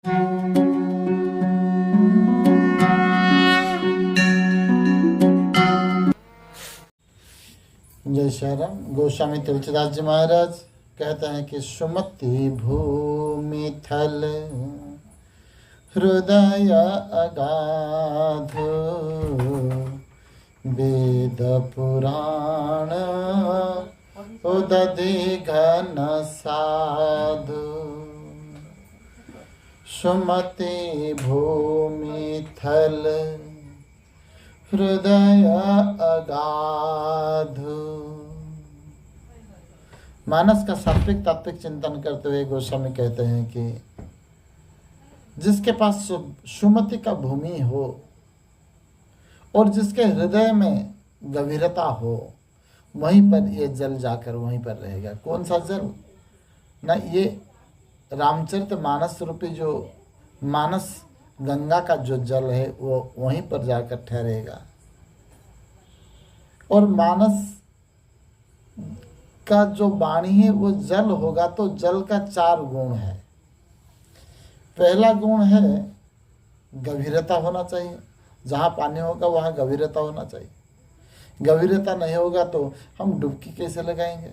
जय श्री राम। गोस्वामी तुलसीदास जी महाराज कहते हैं कि सुमति भूमि थल हृदय अगाध, वेद पुराण उदधि घन साधु। सुमति भूमि थल हृदय अगाध। मानस का सात्विक तात्विक चिंतन करते हुए गोस्वामी कहते हैं कि जिसके पास सुमति का भूमि हो और जिसके हृदय में गंभीरता हो, वहीं पर ये जल जाकर वहीं पर रहेगा। कौन सा जल? ना ये रामचरित मानस रूपी जो मानस गंगा का जो जल है वो वहीं पर जाकर ठहरेगा। और मानस का जो वाणी है वो जल होगा, तो जल का 4 गुण है। पहला गुण है गंभीरता होना चाहिए। जहाँ पानी होगा वहाँ गंभीरता होना चाहिए। गंभीरता नहीं होगा तो हम डुबकी कैसे लगाएंगे?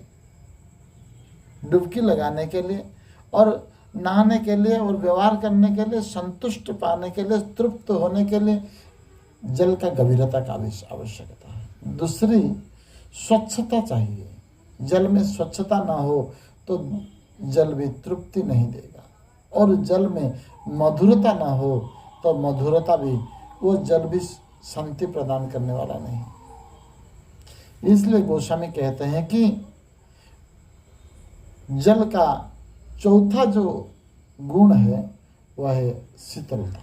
डुबकी लगाने के लिए और नहाने के लिए और व्यवहार करने के लिए, संतुष्ट पाने के लिए, तृप्त होने के लिए जल का गंभीरता का आवश्यकता है। दूसरी, स्वच्छता चाहिए। जल में स्वच्छता ना हो तो जल भी तृप्ति नहीं देगा। और जल में मधुरता ना हो तो मधुरता भी, वो जल भी शांति प्रदान करने वाला नहीं। इसलिए गोस्वामी कहते हैं कि जल का चौथा जो गुण है वह है शीतलता।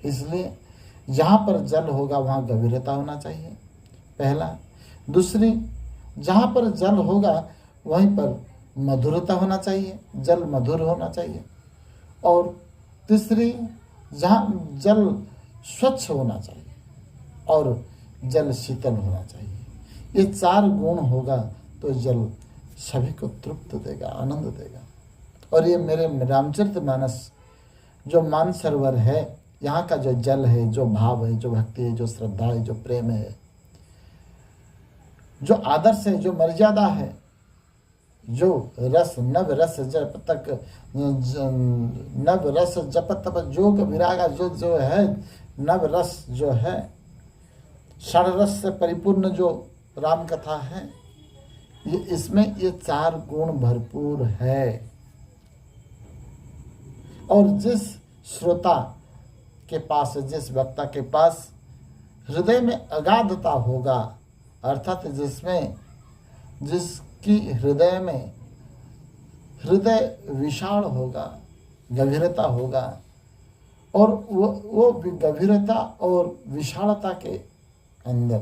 इसलिए जहाँ पर जल होगा वहाँ गंभीरता होना चाहिए, पहला। दूसरी, जहाँ पर जल होगा वहीं पर मधुरता होना चाहिए, जल मधुर होना चाहिए। और तीसरी, जहाँ जल स्वच्छ होना चाहिए और जल शीतल होना चाहिए। ये 4 गुण होगा तो जल सभी को तृप्त देगा, आनंद देगा। और ये मेरे रामचरितमानस जो मानसरोवर है, यहाँ का जो जल है, जो भाव है, जो भक्ति है, जो श्रद्धा है, जो प्रेम है, जो आदर्श है, जो मर्यादा है, जो रस नव रस जप तक नव रस जप तप जोग विरागा, जो है नव रस, जो है षडरस से परिपूर्ण जो राम कथा है, ये इसमें ये 4 गुण भरपूर है। और जिस श्रोता के पास, जिस वक्ता के पास हृदय में अगाधता होगा, अर्थात जिसकी हृदय में हृदय विशाल होगा, गंभीरता होगा, और वो गंभीरता और विशालता के अंदर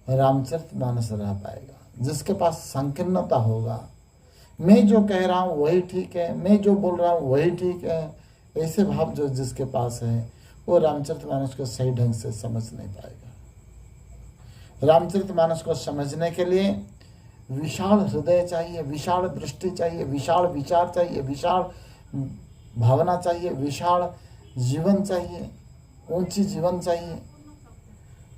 रामचरितमानस रह पाएगा। जिसके पास संकीर्णता होगा, मैं जो कह रहा हूँ वही ठीक है, मैं जो बोल रहा हूँ वही ठीक है, ऐसे भाव जो जिसके पास है वो रामचरितमानस को सही ढंग से समझ नहीं पाएगा। रामचरितमानस को समझने के लिए विशाल हृदय चाहिए, विशाल दृष्टि चाहिए, विशाल विचार चाहिए, विशाल भावना चाहिए, विशाल जीवन चाहिए, ऊंची जीवन चाहिए।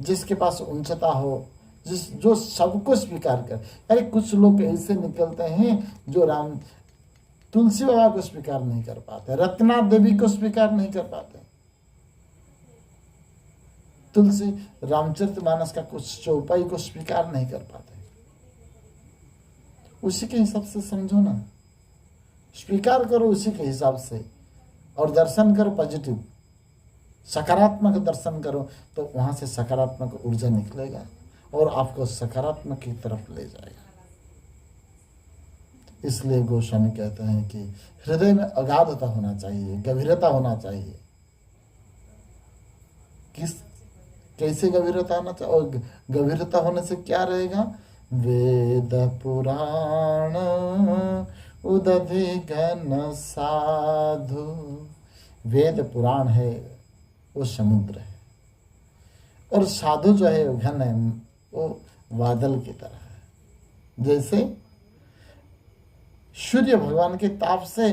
जिसके पास ऊंचता हो, जो सबको स्वीकार कर। अरे कुछ लोग ऐसे निकलते हैं जो तुलसी बाबा को स्वीकार नहीं कर पाते, रत्ना देवी को स्वीकार नहीं कर पाते, तुलसी रामचरितमानस का कुछ चौपाई को स्वीकार नहीं कर पाते। उसी के हिसाब से समझो ना, स्वीकार करो उसी के हिसाब से और दर्शन करो पॉजिटिव, सकारात्मक दर्शन करो, तो वहां से सकारात्मक ऊर्जा निकलेगा और आपको सकारात्मक की तरफ ले जाएगा। इसलिए गोस्वामी कहते हैं कि हृदय में अगाधता होना चाहिए, गंभीरता होना चाहिए। कैसे गंभीरता होना चाहिए? और गंभीरता होने से क्या रहेगा? वेद पुराण उदधि घन साधु। वेद पुराण है वो समुद्र है, और साधु जो है घन है, वो बादल की तरह है। जैसे सूर्य भगवान के ताप से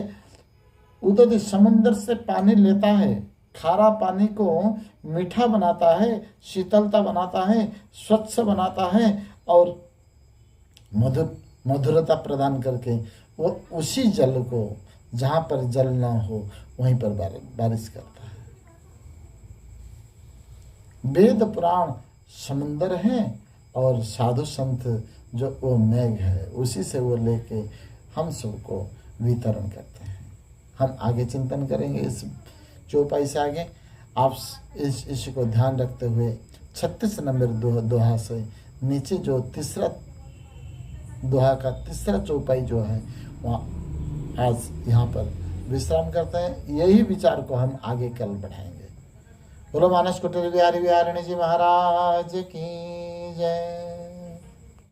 उदधि समुद्र से पानी लेता है, खारा पानी को मीठा बनाता है, शीतलता बनाता है, स्वच्छ बनाता है और मधुरता प्रदान करके वो उसी जल को जहाँ पर जल ना हो वहीं पर बारिश करता है। वेद पुराण समुंदर हैं और साधु संत जो वो मेघ है, उसी से वो लेके हम सबको वितरण करते हैं। हम आगे चिंतन करेंगे इस चौपाई से आगे। आप इसी को ध्यान रखते हुए 36 नंबर दोहा से नीचे जो तीसरा दोहा का तीसरा चौपाई जो है वहाँ आज यहाँ पर विश्राम करते हैं। यही विचार को हम आगे कल बढ़ाएंगे। बोलो मानस कुटीर बिहारी बिहारिणी जी महाराज की जय।